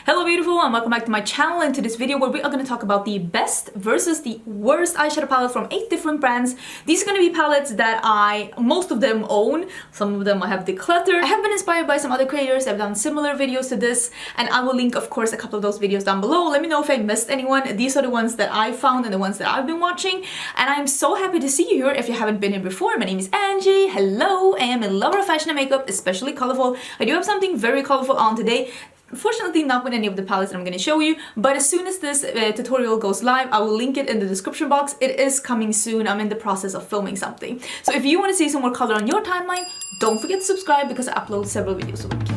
Hello beautiful and welcome back to my channel and to this video where we are going to talk about the best versus the worst eyeshadow palette from 8 different brands. These are going to be palettes that most of them own, some of them I have decluttered. I have been inspired by some other creators that have done similar videos to this, and I will link of course a couple of those videos down below. Let me know if I missed anyone. These are the ones that I found and the ones that I've been watching, and I'm so happy to see you here if you haven't been here before. My name is Angie. Hello, I am a lover of fashion and makeup, especially colorful. I do have something very colorful on today. Unfortunately not with any of the palettes that I'm going to show you, but as soon as this tutorial goes live, I will link it in the description box. It is coming soon. I'm in the process of filming something. So if you want to see some more color on your timeline, don't forget to subscribe because I upload several videos a week.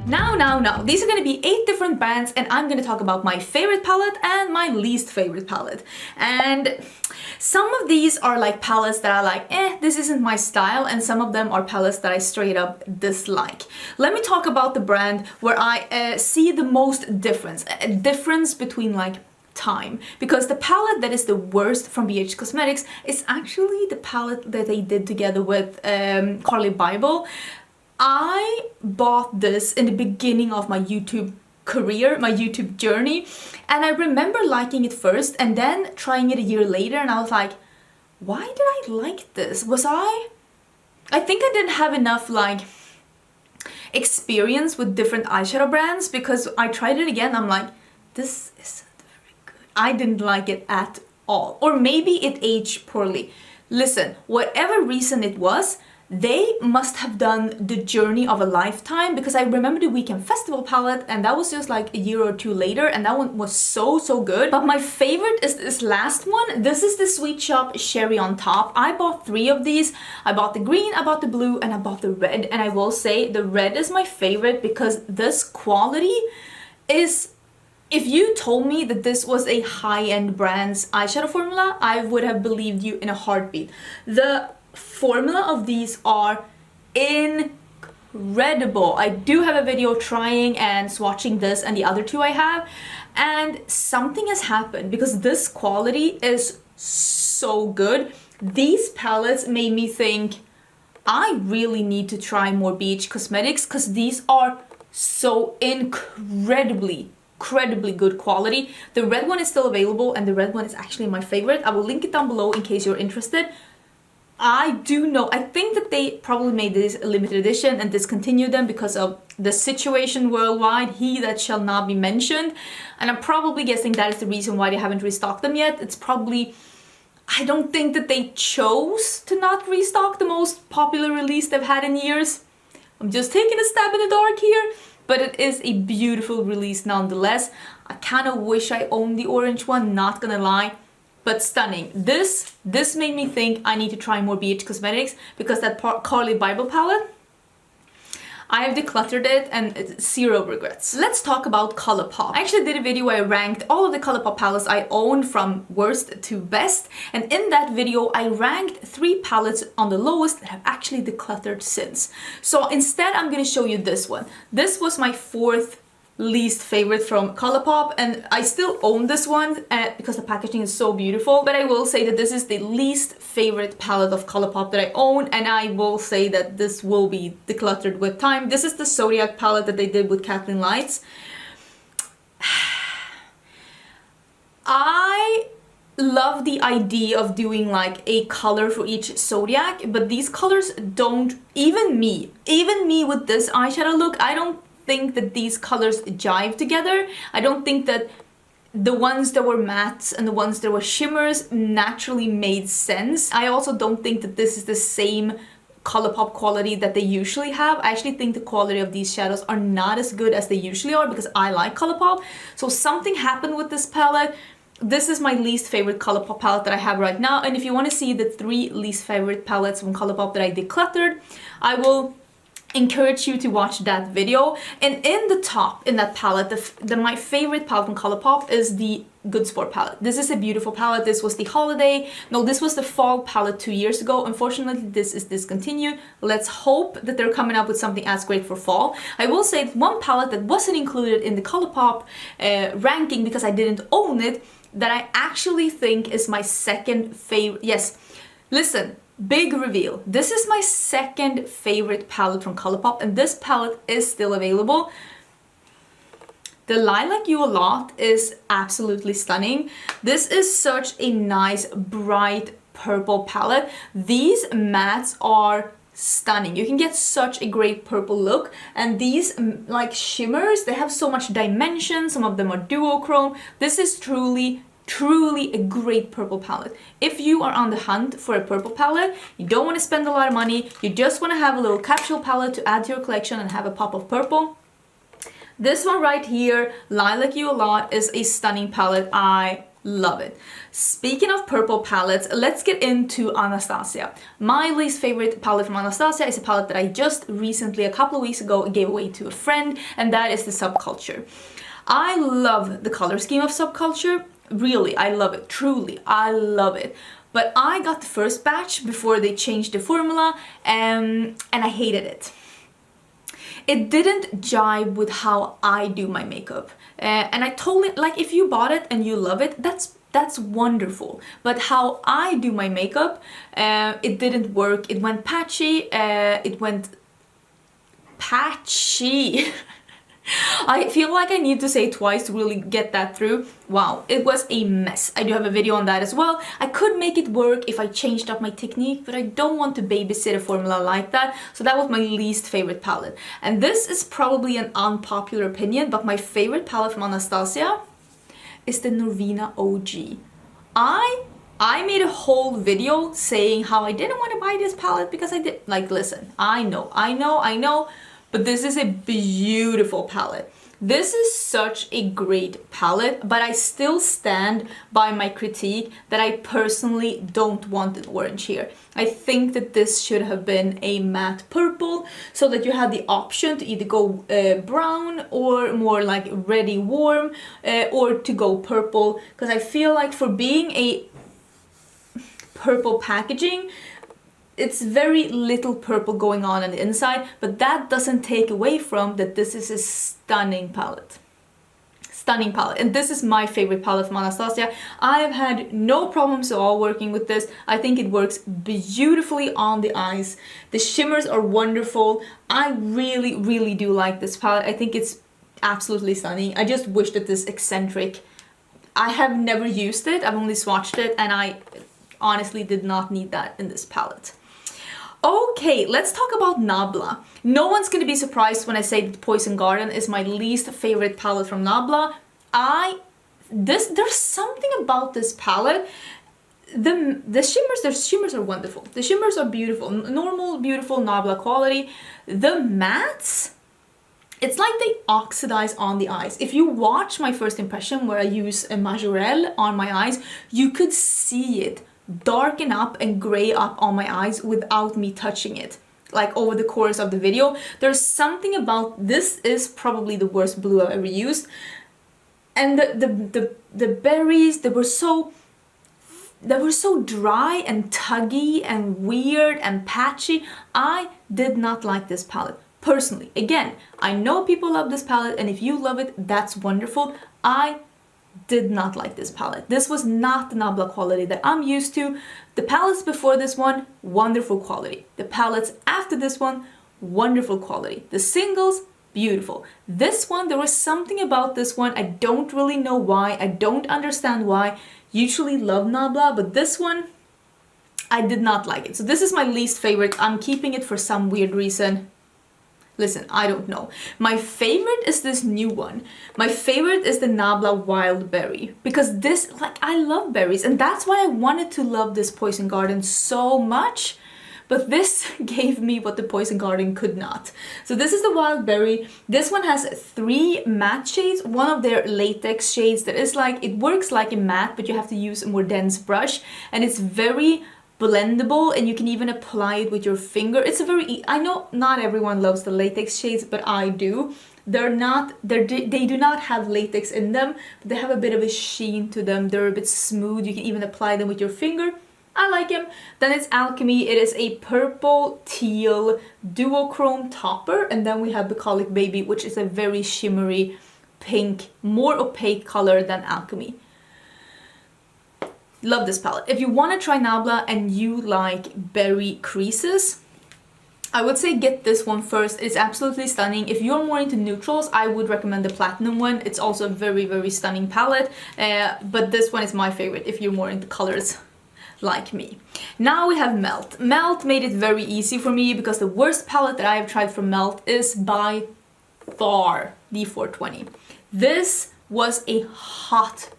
Now, these are going to be 8 different brands and I'm going to talk about my favorite palette and my least favorite palette. And some of these are like palettes that I like, this isn't my style, and some of them are palettes that I straight up dislike. Let me talk about the brand where I see the most difference between like time, because the palette that is the worst from BH Cosmetics is actually the palette that they did together with Carly Bible. I bought this in the beginning of my YouTube career, my YouTube journey, and I remember liking it first and then trying it a year later and I was like, why did I like this? I think I didn't have enough like experience with different eyeshadow brands, because I tried it again, I'm like, this isn't very good. I didn't like it at all. Or maybe it aged poorly. Listen, whatever reason it was, they must have done the journey of a lifetime, because I remember the Weekend Festival palette and that was just like a year or two later and that one was so good. But my favorite is this last one. This is the Sweet Shop Cherry on Top. I bought 3 of these. I bought the green, I bought the blue, and I bought the red. And I will say the red is my favorite because this quality is... If you told me that this was a high-end brand's eyeshadow formula, I would have believed you in a heartbeat. The formula of these are incredible. I do have a video trying and swatching this and the other 2 I have, and something has happened because this quality is so good. These palettes made me think I really need to try more BH Cosmetics because these are so incredibly good quality. The red one is still available and the red one is actually my favorite. I will link it down below in case you're interested. I think that they probably made this a limited edition and discontinued them because of the situation worldwide, he that shall not be mentioned. And I'm probably guessing that is the reason why they haven't restocked them yet. It's probably, I don't think that they chose to not restock the most popular release they've had in years. I'm just taking a stab in the dark here, but it is a beautiful release nonetheless. I kind of wish I owned the orange one, not gonna lie. But stunning. This made me think I need to try more BH Cosmetics because that Carly Bible palette, I have decluttered it and it's 0 regrets. Let's talk about Colourpop. I actually did a video where I ranked all of the Colourpop palettes I own from worst to best, and in that video I ranked 3 palettes on the lowest that have actually decluttered since. So instead I'm going to show you this one. This was my 4th least favorite from Colourpop, and I still own this one because the packaging is so beautiful, but I will say that this is the least favorite palette of Colourpop that I own, and I will say that this will be decluttered with time. This is the Zodiac palette that they did with Kathleen Lights. I love the idea of doing like a color for each Zodiac, but these colors don't, even me with this eyeshadow look, I don't think that these colors jive together. I don't think that the ones that were mattes and the ones that were shimmers naturally made sense. I also don't think that this is the same Colourpop quality that they usually have. I actually think the quality of these shadows are not as good as they usually are because I like Colourpop. So something happened with this palette. This is my least favorite Colourpop palette that I have right now, and if you want to see the 3 least favorite palettes from Colourpop that I decluttered, I will encourage you to watch that video. And in the top, in that palette, my favorite palette from Colourpop is the Good Sport palette. This is a beautiful palette. This was the this was the fall palette 2 years ago. Unfortunately, this is discontinued. Let's hope that they're coming up with something as great for fall. I will say one palette that wasn't included in the Colourpop ranking because I didn't own it, that I actually think is my 2nd favorite. Yes, listen, big reveal. This is my second favorite palette from Colourpop, and this palette is still available. The Lilac You A Lot is absolutely stunning. This is such a nice, bright purple palette. These mattes are stunning. You can get such a great purple look, and these like shimmers, they have so much dimension. Some of them are duochrome. This is truly a great purple palette. If you are on the hunt for a purple palette, you don't want to spend a lot of money, you just want to have a little capsule palette to add to your collection and have a pop of purple, this one right here, Lilac You A Lot, is a stunning palette. I love it. Speaking of purple palettes, let's get into Anastasia. My least favorite palette from Anastasia is a palette that I just recently, a couple of weeks ago, gave away to a friend, and that is the Subculture. I love the color scheme of Subculture. Really, I love it. Truly, I love it. But I got the first batch before they changed the formula, and I hated it. It didn't jive with how I do my makeup. And I totally, like, if you bought it and you love it, that's wonderful. But how I do my makeup, it didn't work. It went patchy. It went patchy. I feel like I need to say it twice to really get that through. Wow, it was a mess. I do have a video on that as well. I could make it work if I changed up my technique, but I don't want to babysit a formula like that. So that was my least favorite palette. And this is probably an unpopular opinion, but my favorite palette from Anastasia is the Norvina OG. I made a whole video saying how I didn't want to buy this palette because I did. Like, listen, I know. But this is a beautiful palette. This is such a great palette, but I still stand by my critique that I personally don't want an orange here. I think that this should have been a matte purple so that you had the option to either go brown or more like reddy warm, or to go purple, because I feel like for being a purple packaging, it's very little purple going on the inside, but that doesn't take away from that this is a stunning palette. Stunning palette. And this is my favorite palette from Anastasia. I have had no problems at all working with this. I think it works beautifully on the eyes. The shimmers are wonderful. I really do like this palette. I think it's absolutely stunning. I just wish that this eccentric, I have never used it. I've only swatched it, and I honestly did not need that in this palette. Okay, let's talk about Nabla. No one's gonna be surprised when I say that Poison Garden is my least favorite palette from Nabla. There's something about this palette. The shimmers are wonderful. The shimmers are beautiful, normal, beautiful Nabla quality. The mattes, it's like they oxidize on the eyes. If you watch my first impression where I use a Majorelle on my eyes, you could see it darken up and gray up on my eyes without me touching it, like over the course of the video. There's something about this, is probably the worst blue I've ever used. And the berries, they were so dry and tuggy and weird and patchy. I did not like this palette personally. Again, I know people love this palette, and if you love it, that's wonderful. I did not like this palette. This was not the Nabla quality that I'm used to. The palettes before this one, wonderful quality. The palettes after this one, wonderful quality. The singles, beautiful. This one, there was something about this one. I don't really know why. I don't understand why. Usually love Nabla, but this one, I did not like it. So this is my least favorite. I'm keeping it for some weird reason. Listen, I don't know. My favorite is this new one. My favorite is the Nabla Wild Berry, because this, like, I love berries, and that's why I wanted to love this Poison Garden so much. But this gave me what the Poison Garden could not. So this is the Wild Berry. This one has 3 matte shades. One of their latex shades that is like, it works like a matte, but you have to use a more dense brush, and it's very blendable, and you can even apply it with your finger. It's a very, I know not everyone loves the latex shades, but I do. They do not have latex in them, but they have a bit of a sheen to them. They're a bit smooth. You can even apply them with your finger. I like them. Then it's Alchemy. It is a purple teal duochrome topper, and then we have Bucolic Baby, which is a very shimmery pink, more opaque color than Alchemy. Love this palette. If you want to try Nabla and you like berry creases, I would say get this one first. It's absolutely stunning. If you're more into neutrals, I would recommend the platinum one. It's also a very, very stunning palette. But this one is my favorite if you're more into colors like me. Now we have Melt. Melt made it very easy for me because the worst palette that I have tried from Melt is by far the 420. This was a hot,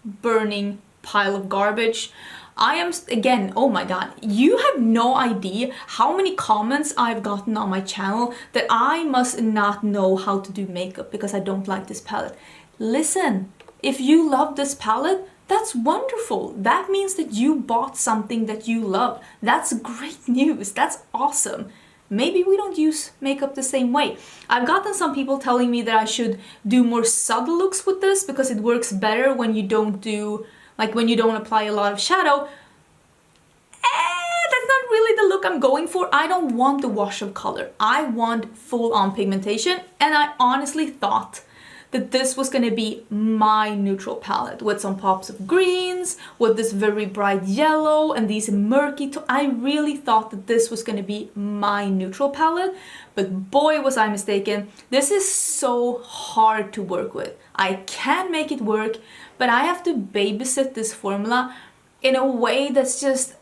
burning pile of garbage. I am, again, oh my god, you have no idea how many comments I've gotten on my channel that I must not know how to do makeup because I don't like this palette. Listen, if you love this palette, that's wonderful. That means that you bought something that you love. That's great news. That's awesome. Maybe we don't use makeup the same way. I've gotten some people telling me that I should do more subtle looks with this because it works better when you don't do, like when you don't apply a lot of shadow. That's not really the look I'm going for. I don't want the wash of color. I want full-on pigmentation, and I honestly thought that this was gonna be my neutral palette with some pops of greens, with this very bright yellow and these murky I really thought that this was gonna be my neutral palette, but boy was I mistaken. This is so hard to work with. I can make it work, but I have to babysit this formula in a way that's just...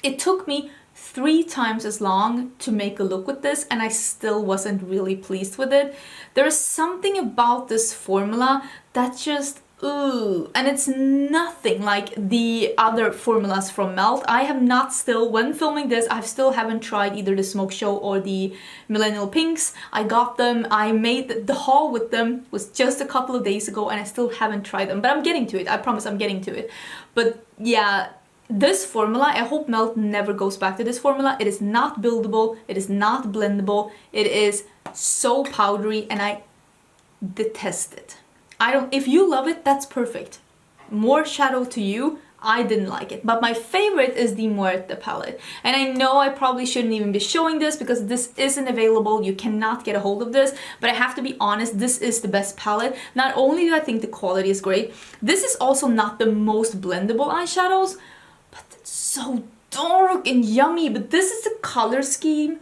It took me 3 times as long to make a look with this, and I still wasn't really pleased with it. There is something about this formula that just, ooh, and it's nothing like the other formulas from Melt. I have not still, when filming this, I still haven't tried either the Smoke Show or the Millennial Pinks. I got them, I made the haul with them, was just a couple of days ago, and I still haven't tried them, but I'm getting to it. I promise I'm getting to it. But yeah, this formula, I hope Melt never goes back to this formula. It is not buildable, it is not blendable, it is so powdery, and I detest it. If you love it, that's perfect. More shadow to you. I didn't like it. But my favorite is the Muerte palette. And I know I probably shouldn't even be showing this because this isn't available. You cannot get a hold of this. But I have to be honest, this is the best palette. Not only do I think the quality is great, this is also not the most blendable eyeshadows, but it's so dark and yummy. But this is the color scheme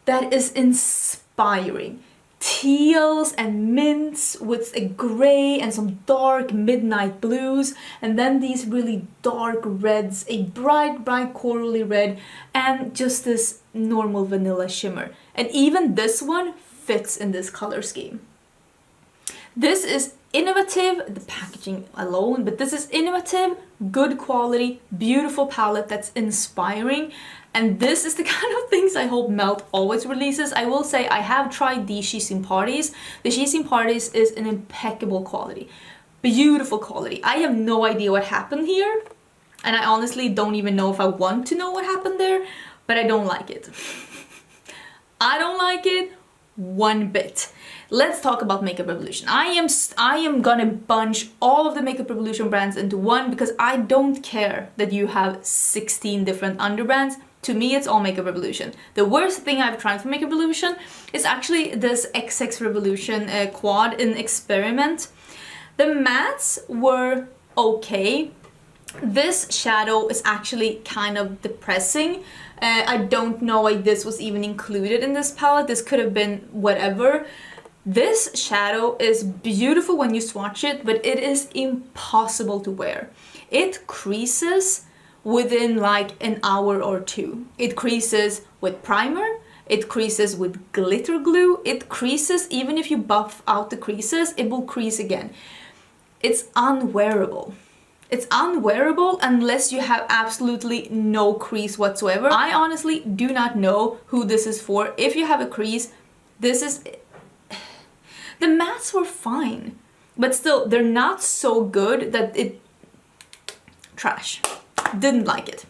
that is inspiring. Teals and mints with a gray and some dark midnight blues, and then these really dark reds, a bright corally red, and just this normal vanilla shimmer. And even this one fits in this color scheme. This is innovative, the packaging alone, but this is innovative, good quality, beautiful palette that's inspiring. And this is the kind of things I hope Melt always releases. I will say I have tried the She's Seen Parties. The She's Seen Parties is an impeccable quality. Beautiful quality. I have no idea what happened here. And I honestly don't even know if I want to know what happened there. But I don't like it. I don't like it one bit. Let's talk about Makeup Revolution. I am gonna bunch all of the Makeup Revolution brands into one because I don't care that you have 16 different underbrands. To me, it's all Makeup Revolution. The worst thing I've tried for Makeup Revolution is actually this XX Revolution quad in Experiment. The mattes were okay. This shadow is actually kind of depressing. I don't know why this was even included in this palette. This could have been whatever. This shadow is beautiful when you swatch it, but it is impossible to wear. It creases within like an hour or two. It creases with primer, it creases with glitter glue, it creases even if you buff out the creases, it will crease again. It's unwearable. It's unwearable unless you have absolutely no crease whatsoever. I honestly do not know who this is for. If you have a crease, this is... The mattes were fine, but still, they're not so good that it... Trash. Didn't like it.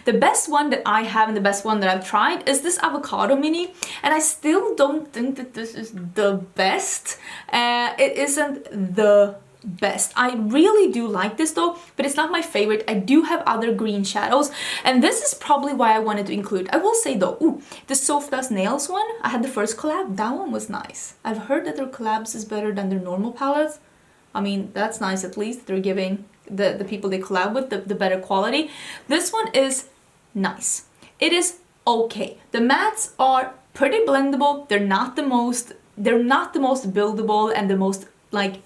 The best one that I have and the best one that I've tried is this Avocado Mini, and I still don't think that this is the best. It isn't the best. I really do like this though, but it's not my favorite. I do have other green shadows, and this is probably why I wanted to include. I will say though, ooh, the Sofda's Nails one, I had the first collab. That one was nice. I've heard that their collabs is better than their normal palettes. I mean, that's nice at least. They're giving the people they collab with, the better quality. This one is nice. It is okay. The mattes are pretty blendable. They're not the most buildable and the most like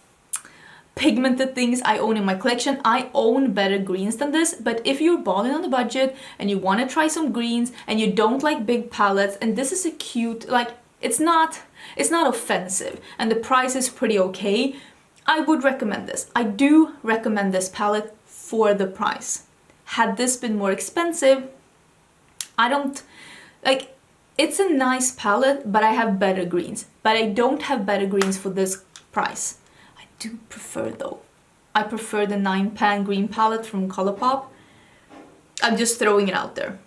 pigmented things I own in my collection. I own better greens than this, but if you're balling on the budget and you want to try some greens and you don't like big palettes, and this is a cute, like, it's not offensive and the price is pretty okay, I would recommend this. I do recommend this palette for the price. Had this been more expensive, I don't, like, it's a nice palette, but I have better greens. But I don't have better greens for this price. I do prefer though. I prefer the 9-pan green palette from Colourpop. I'm just throwing it out there.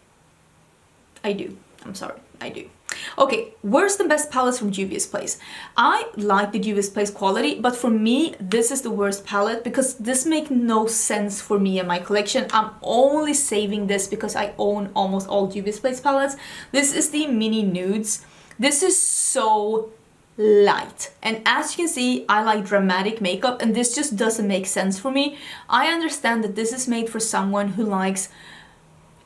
I do. I'm sorry. I do. Okay, worst and best palettes from Juvia's Place. I like the Juvia's Place quality, but for me, this is the worst palette because this makes no sense for me in my collection. I'm only saving this because I own almost all Juvia's Place palettes. This is the Mini Nudes. This is so light, and as you can see, I like dramatic makeup, and this just doesn't make sense for me. I understand that this is made for someone who likes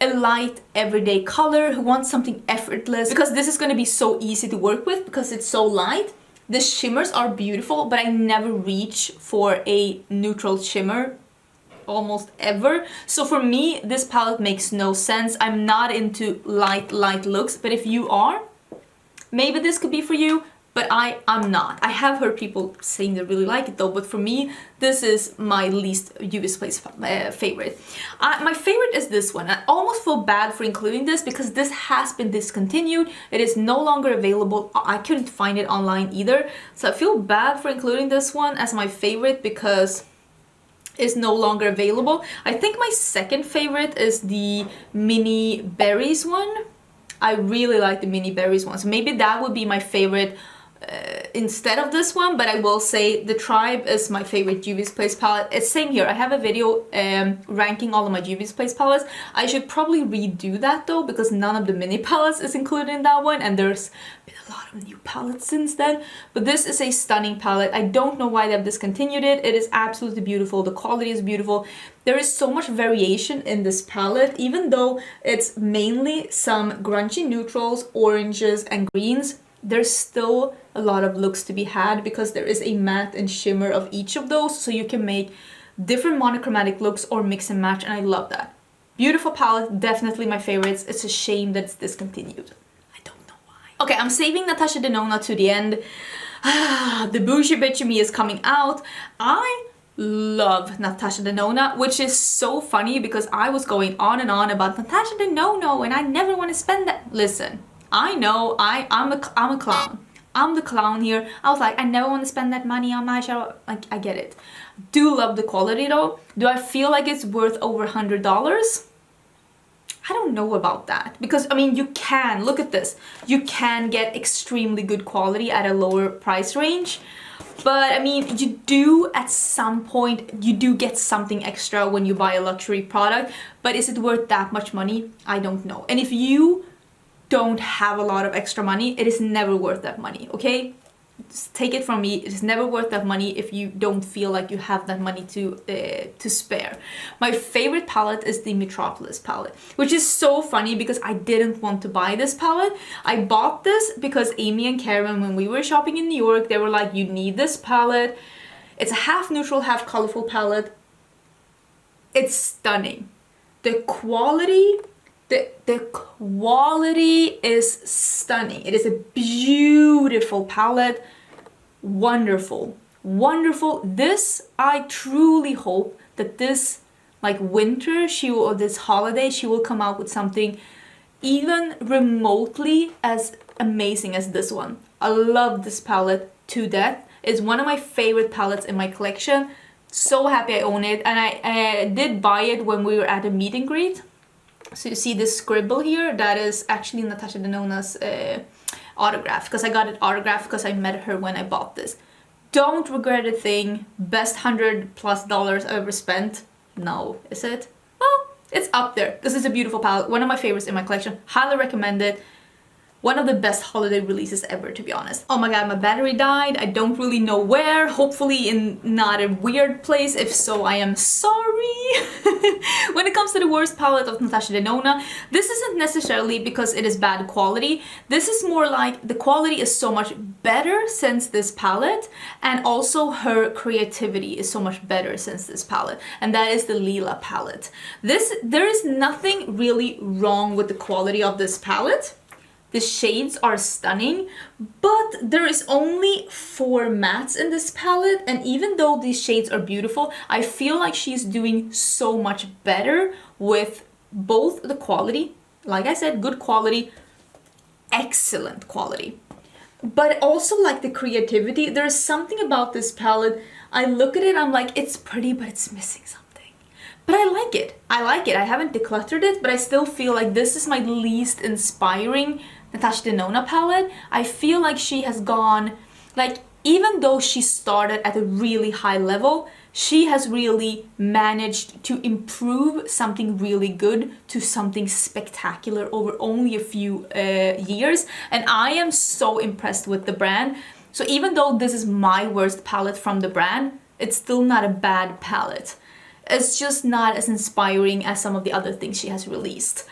a light everyday color, who wants something effortless, because this is going to be so easy to work with because it's so light. The shimmers are beautiful, but I never reach for a neutral shimmer almost ever. So for me, this palette makes no sense. I'm not into light looks, but if you are, maybe this could be for you. But I'm not. I have heard people saying they really like it though, but for me, this is my least Juvia's Place favorite. My favorite is this one. I almost feel bad for including this because this has been discontinued. It is no longer available. I couldn't find it online either. So I feel bad for including this one as my favorite because it's no longer available. I think my second favorite is the Mini Berries one. I really like the Mini Berries one. So maybe that would be my favorite instead of this one, but I will say the Tribe is my favorite Juvia's Place palette. It's same here. I have a video ranking all of my Juvia's Place palettes. I should probably redo that though because none of the mini palettes is included in that one, and there's been a lot of new palettes since then. But this is a stunning palette. I don't know why they've discontinued it. It is absolutely beautiful. The quality is beautiful. There is so much variation in this palette, even though it's mainly some grungy neutrals, oranges, and greens. There's still a lot of looks to be had because there is a matte and shimmer of each of those, so you can make different monochromatic looks or mix and match, and I love that. Beautiful palette, definitely my favorites. It's a shame that it's discontinued. I don't know why. Okay, I'm saving Natasha Denona to the end. The bougie bitch in me is coming out. I love Natasha Denona, which is so funny because I was going on and on about Natasha Denona and I never want to spend that. Listen, I know I'm a clown. I'm the clown here. I was like, I never want to spend that money on eyeshadow. Like, I get it. Do love the quality though. Do I feel like it's worth over $100? I don't know about that because I mean, you can look at this. You can get extremely good quality at a lower price range. But I mean, you do at some point, you do get something extra when you buy a luxury product. But is it worth that much money? I don't know. And if you don't have a lot of extra money, it is never worth that money, okay? Just take it from me, it is never worth that money if you don't feel like you have that money to spare. My favorite palette is the Metropolis palette, which is so funny because I didn't want to buy this palette. I bought this because Amy and Karen, when we were shopping in New York, they were like, you need this palette. It's a half neutral, half colorful palette. It's stunning. The quality is stunning. It is a beautiful palette. Wonderful. Wonderful. This, I truly hope that this like winter or this holiday she will come out with something even remotely as amazing as this one. I love this palette to death. It's one of my favorite palettes in my collection. So happy I own it, and I did buy it when we were at a meet and greet. So you see this scribble here, that is actually Natasha Denona's autograph, because I got it autographed because I met her when I bought this. Don't regret a thing. Best $100+ I've ever spent. No, is it? Well, it's up there. This is a beautiful palette, one of my favorites in my collection. Highly recommend it. one of the best holiday releases ever, to be honest. Oh my god, my battery died. I don't really know where. Hopefully in not a weird place. If so, I am sorry. When it comes to the worst palette of Natasha Denona, this isn't necessarily because it is bad quality. This is more like the quality is so much better since this palette, and also her creativity is so much better since this palette, and that is the Lila palette. There is nothing really wrong with the quality of this palette. The shades are stunning, but there is only 4 mattes in this palette, and even though these shades are beautiful, I feel like she's doing so much better with both the quality, like I said, good quality, excellent quality, but also like the creativity. There's something about this palette, I look at it, I'm like, it's pretty, but it's missing something. But I like it. I like it. I haven't decluttered it, but I still feel like this is my least inspiring Natasha Denona palette. I feel like she has gone, like, even though she started at a really high level, she has really managed to improve something really good to something spectacular over only a few years. And I am so impressed with the brand. So even though this is my worst palette from the brand, it's still not a bad palette. It's just not as inspiring as some of the other things she has released.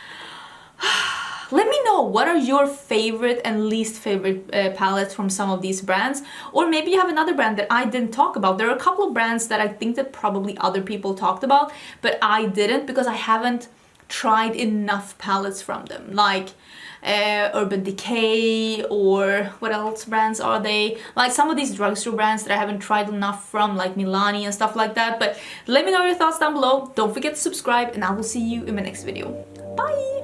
Let me know, what are your favorite and least favorite palettes from some of these brands? Or maybe you have another brand that I didn't talk about. There are a couple of brands that I think that probably other people talked about, but I didn't because I haven't tried enough palettes from them. Like Urban Decay, or what else brands are they? Like some of these drugstore brands that I haven't tried enough from, like Milani and stuff like that. But let me know your thoughts down below. Don't forget to subscribe, and I will see you in my next video. Bye!